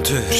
Türk.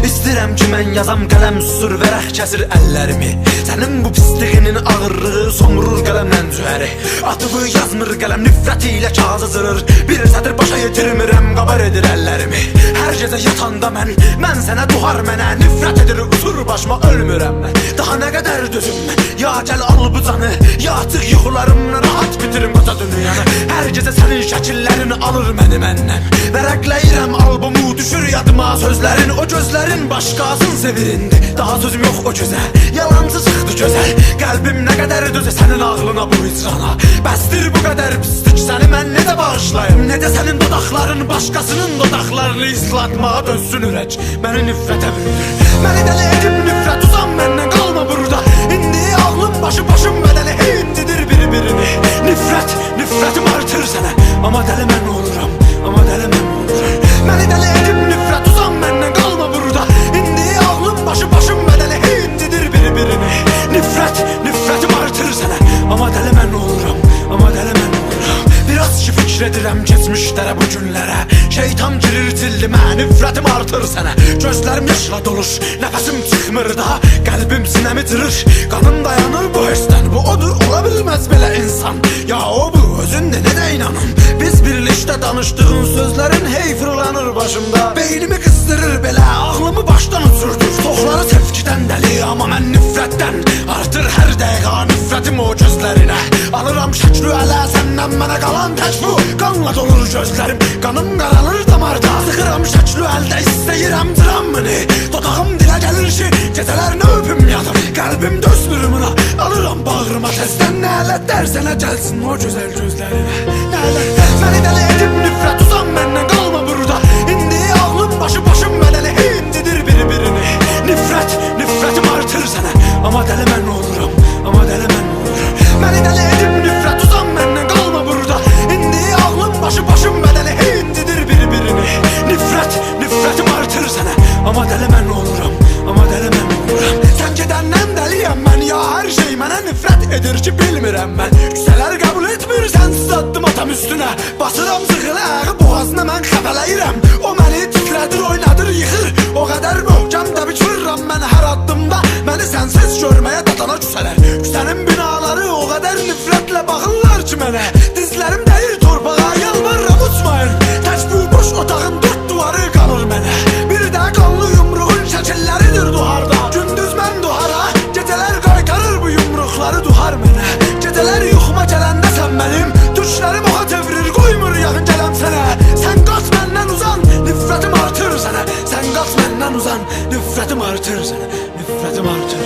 İstirəm ki mən yazam qələm susur vərəq kəsir əllərimi. Sənin bu pisliğinin ağırlığı somurur qələmdən cühəri. Atığı yazmır qələm nifrəti ilə kağızı zırır. Bir sətir başa yetirmirəm qabar edir əllərimi. Hər gecə yatanda mən sənə duhar mənə nifrət edir utur başıma ölmürəm mən. Daha nə qədər dözüm mən, ya gəl al bu canı, ya artıq yuxularımla rahat bitirim qota dünyanı. Hər gecə sənin şəkillərini alır məni məndən. Vərəqləyirəm albumu, düşür yadıma sözlərin. O gözlərin başqasın sevirindi, daha sözüm yox o gözə. Yalancı çıxdı gözəl, qəlbim nə qədər dözə sənin ağlına bu icrana. Bəsdir bu qədər pislik, səni mən necə bağışlayım, necə sənin dodaqların başqasının dodaqlarını islatmağa dönsün ürək. Məni nifrətə bürünür, məni dəli edib nifrət, uzan məndən qalma burada. İndi ağlım başım bədəni heyimdidir bir-birini. Nifrətim artır sənə, amma dəli mən oluram, amma dəli mən oluram. Məni dəli edib nifrət, uzan məndən qalma burada. İndi ağlım başım bədəni heyimdidir bir-birini. Nifrətim artır sənə, amma dəli mən oluram, amma dəli mən oluram. Biraz ki fikr edirəm keçmişlərə, bu günlərə. Şeytan girir tillimə, nifrətim artır sənə. Gözlərim yaşla doluş, nəfəsim çıxmır daha. Qəlbim sinəmi cırır, qanım dayanır bu hissdən. Bu odur, ola bilməz belə insan. Ya o bu, özün də nədə inanım. Biz birlikdə danışdığın sözlərin hey fırlanır başımda. Beynimi qızdırır belə, ağlımı başdan uçurdur. Toxları sevgidən dəli, amma mən nifrətdən. Artır hər dəqiqə nifrətim o gözlərinə. Alıram şəkli ələ, səndən mənə qalan tək bu. Qanla dolur gözlərim, qanım qaralır damarda. Sıxıram şəkli əldə, istəyirəm dramını. Dodağım dilə gəlir ki, gecələrini öpüm yadım. Qəlbim dözmür buna, alıram bağrıma təzdən. Nələt dərsənə gəlsin o gözəl gözlərinə. Nələt məni dəli edib nifrət, uzan məndən qalma burada. İndi ağlım başım bədəni heyimdidir bir-birini. Nifrətim artır sənə, amma dəli mən oluram, amma dəli mən oluram. Məni dəli edib nifrət, uzan məndən qalma burada. İndi ağlım başım bədəni heyimdidir bir-birini. Nifrətim artır sənə, amma dəli mən oluram, amma dəli mən oluram. Sən gedəndən dəliyəm mən, ya hər şey mənə nifrət edir ki bilmirəm mən. Küsələr qəbul etmir, sənsiz addım atam üstünə. Basıram zıxılı ağı boğazına mən xəbələyirəm. O məni titrədir, oynadır, yıxır. O qədər möhkəm təbii vırram mən hər addımda. Məni sənsiz görməyə dadana küsələr. Küsənin binaları o qədər nifrətlə baxırlar ki mənə. Dizlərim dəyir torpağa, yalvarıram uçmayın. Tək bu boş otağın dörd duvarı qalır mənə. Bir də qanlı yumruğun şəkilləridir duharda. Gündüz mən duhara, gecələr qaytarır bu yumruqları duhar mənə. Gecələr yuxuma gələndə sən mənim, düşlərim oğa çevirir, qoymur yaxın gələm sənə. Sən qaç məndən uzan, nifrətim artır sənə. Sən qaç məndən uzan, nifrətim artır sənə. Nifrətim artır.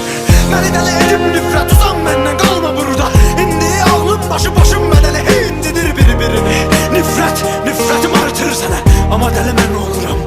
Məni dəli edib nifrət, uzan məndən qalma burada. İndi ağlım başım bədəni heyimdidir bir-birini. Nifrətim artır sənə, amma dəli mən oluram.